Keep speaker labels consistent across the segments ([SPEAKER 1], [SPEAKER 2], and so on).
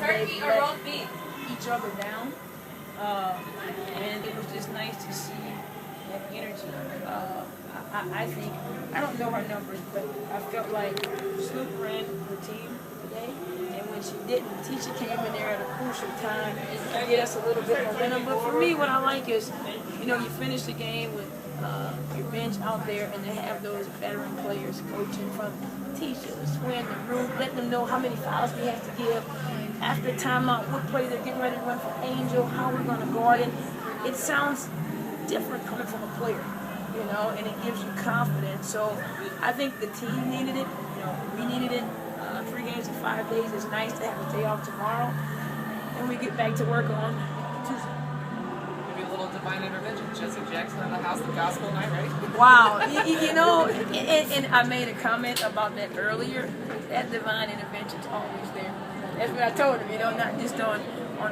[SPEAKER 1] they let each other down. And it was just nice to see that energy. I think, I don't know her numbers, but I felt like Sloop ran the team today. And when she didn't, Tisha came in there at a crucial time to get us a little bit of momentum. But for me, what I like is, you finish the game with your bench out there, and they have those veteran players coaching from Tisha, Swin, the Root, letting them know how many fouls we have to give. After timeout, what play they're getting ready to run for Angel, how we're going to guard it. It sounds different coming from a player, and it gives you confidence. So I think the team needed it. We needed it. 3 games in 5 days. It's nice to have a day off tomorrow, and we get back to work on Tuesday.
[SPEAKER 2] Maybe a little divine intervention. Jesse Jackson in the house of gospel night, right?
[SPEAKER 1] Wow. And I made a comment about that earlier. That divine intervention's always there. That's what I told him, not just on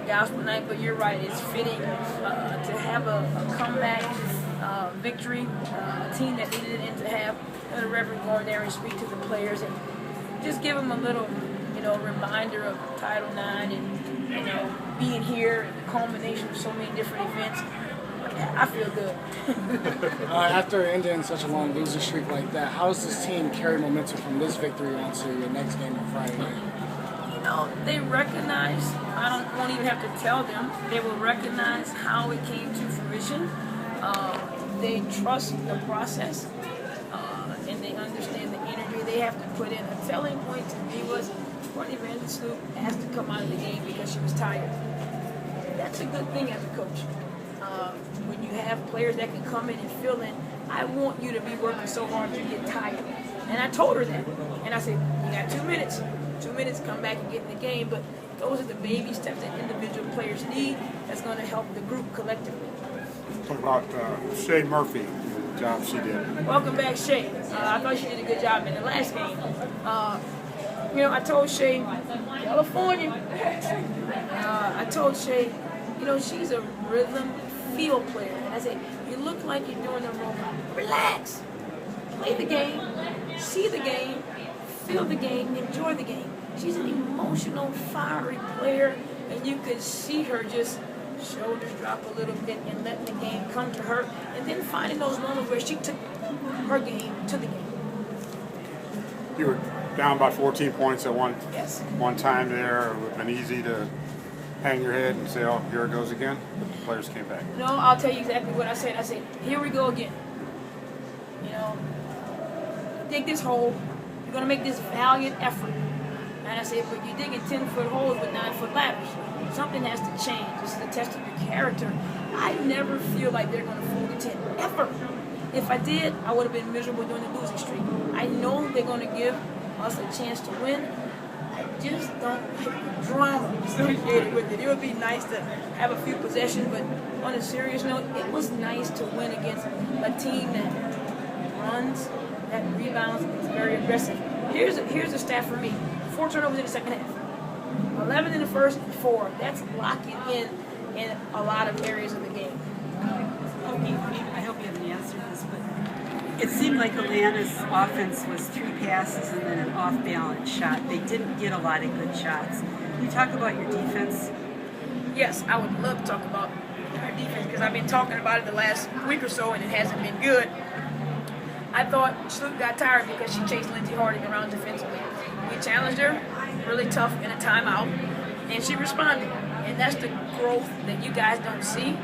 [SPEAKER 1] gospel night, but you're right. It's fitting to have a comeback victory, a team that needed it, and to have the Reverend go there and speak to the players and just give them a little, reminder of Title IX and, being here and the culmination of so many different events. I feel good.
[SPEAKER 3] After ending such a long losing streak like that, how does this team carry momentum from this victory onto your next game on Friday night?
[SPEAKER 1] They recognize, won't even have to tell them, they will recognize how it came to fruition. They trust the process, and they understand the energy they have to put in. A telling point to me was Courtney Vandersloot asked to come out of the game because she was tired. That's a good thing as a coach. When you have players that can come in and fill in, I want you to be working so hard you get tired. And I told her that. And I said, you got 2 minutes. 2 minutes, come back and get in the game. But those are the baby steps that individual players need that's going to help the group collectively.
[SPEAKER 4] What about Shay Murphy, the job she did?
[SPEAKER 1] Welcome back, Shay. I thought she did a good job in the last game. I told Shay, California. I told Shay, she's a rhythm field player. And I said, you look like you're doing the robot. Relax. Play the game. See the game. Feel the game. Enjoy the game. She's an emotional, fiery player. And you could see her just shoulders drop a little bit and letting the game come to her. And then finding those moments where she took her game to the game.
[SPEAKER 4] You were down by 14 points at one time there. It would have been easy to hang your head and say, oh, here it goes again. But the players came back.
[SPEAKER 1] No, I'll tell you exactly what I said. I said, here we go again. Dig this hole. You're going to make this valiant effort. And I said, but you're digging 10-foot holes with 9-foot ladders. Something has to change. This is a test of your character. I never feel like they're going to fold a 10, ever. If I did, I would have been miserable during the losing streak. I know they're going to give us a chance to win. I just don't like the drama associated with it. It would be nice to have a few possessions, but on a serious note, it was nice to win against a team that runs, that rebounds, and is very aggressive. Here's the stat for me. 4 turnovers in the second half. 11 in the first, and 4. That's locking in a lot of areas of the game.
[SPEAKER 5] I hope you haven't answered this, but it seemed like Atlanta's offense was 3 passes and then an off-balance shot. They didn't get a lot of good shots. Can you talk about your defense?
[SPEAKER 1] Yes, I would love to talk about our defense because I've been talking about it the last week or so and it hasn't been good. I thought Sloop got tired because she chased Lindsey Harding around defensively. We challenged her really tough in a timeout, and she responded. And that's the growth that you guys don't see.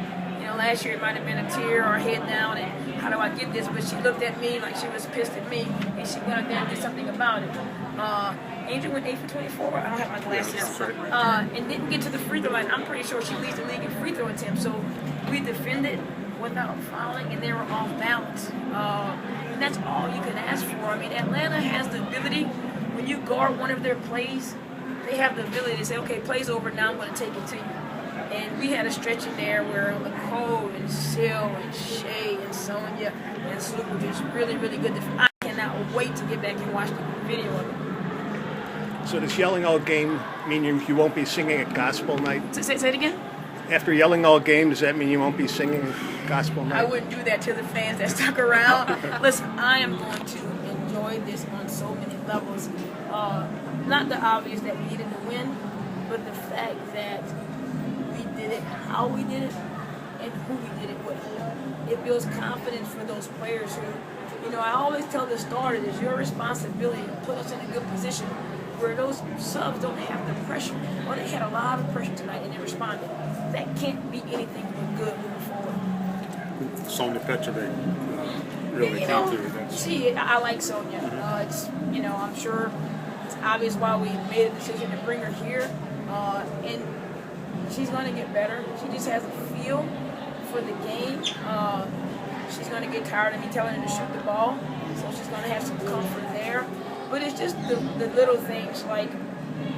[SPEAKER 1] Last year it might have been a tear or a head down, and how do I get this? But she looked at me like she was pissed at me, and she went out there and did something about it. Angel went 8 for 24. I don't have my glasses. And didn't get to the free throw line. I'm pretty sure she leads the league in free throw attempts. So we defended without fouling, and they were off balance. And that's all you can ask for. I mean, Atlanta has the ability, when you guard one of their plays, they have the ability to say, okay, play's over, now I'm going to take it to you. And we had a stretch in there where Nicole and Sil and Shay and Sonia and Sloop were just really, really good. I cannot wait to get back and watch the video of it.
[SPEAKER 6] So does yelling all game mean you won't be singing at gospel night?
[SPEAKER 1] Say it again?
[SPEAKER 6] After yelling all game, does that mean you won't be singing gospel night?
[SPEAKER 1] I wouldn't do that to the fans that stuck around. Listen, I am going to enjoy this on so many levels. Not the obvious that we needed to win, but the fact that we did it, how we did it, and who we did it with. It builds confidence for those players who, you know, I always tell the starters, it's your responsibility to put us in a good position where those subs don't have the pressure. Well, they had a lot of pressure tonight and they responded. That can't be anything but good moving forward.
[SPEAKER 4] Sonia Petrovic really
[SPEAKER 1] You
[SPEAKER 4] came
[SPEAKER 1] know,
[SPEAKER 4] through.
[SPEAKER 1] I like Sonia. It's, you know, I'm sure it's obvious why we made a decision to bring her here. And she's going to get better. She just has a feel for the game. She's going to get tired of me telling her to shoot the ball, so she's going to have some comfort there. But it's just the little things, like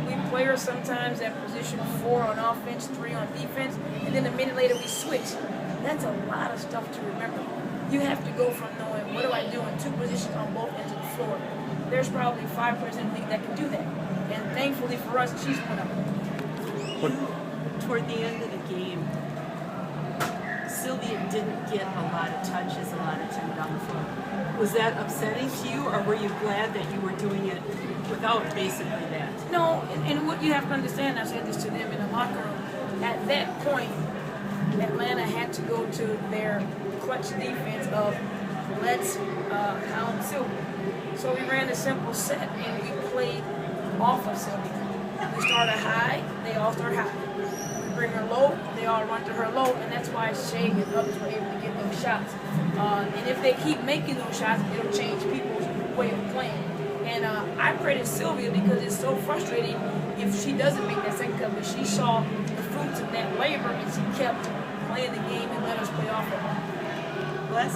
[SPEAKER 1] we play her sometimes at position 4 on offense, 3 on defense, and then a minute later we switch. That's a lot of stuff to remember. You have to go from knowing what do I do in 2 positions on both ends of the floor. There's probably 5% in the league that can do that. And thankfully for us, she's one of them.
[SPEAKER 5] Toward the end of the game, Sylvia didn't get a lot of touches a lot of time down the floor. Was that upsetting to you, or were you glad that you were doing it without basically that?
[SPEAKER 1] No, and what you have to understand, I said this to them in the locker room, at that point, Atlanta had to go to their clutch defense of let's hound Sylvia. So we ran a simple set and we played off of Sylvia. We started high, they all start high. We bring her low, they all run to her low, and that's why Shea and others were able to get those shots. And if they keep making those shots, it'll change people's way of playing. And I credit Sylvia because it's so frustrating if she doesn't make that second cut, but she saw the fruits of that labor and she kept playing the game and let us play off of her.
[SPEAKER 5] Bless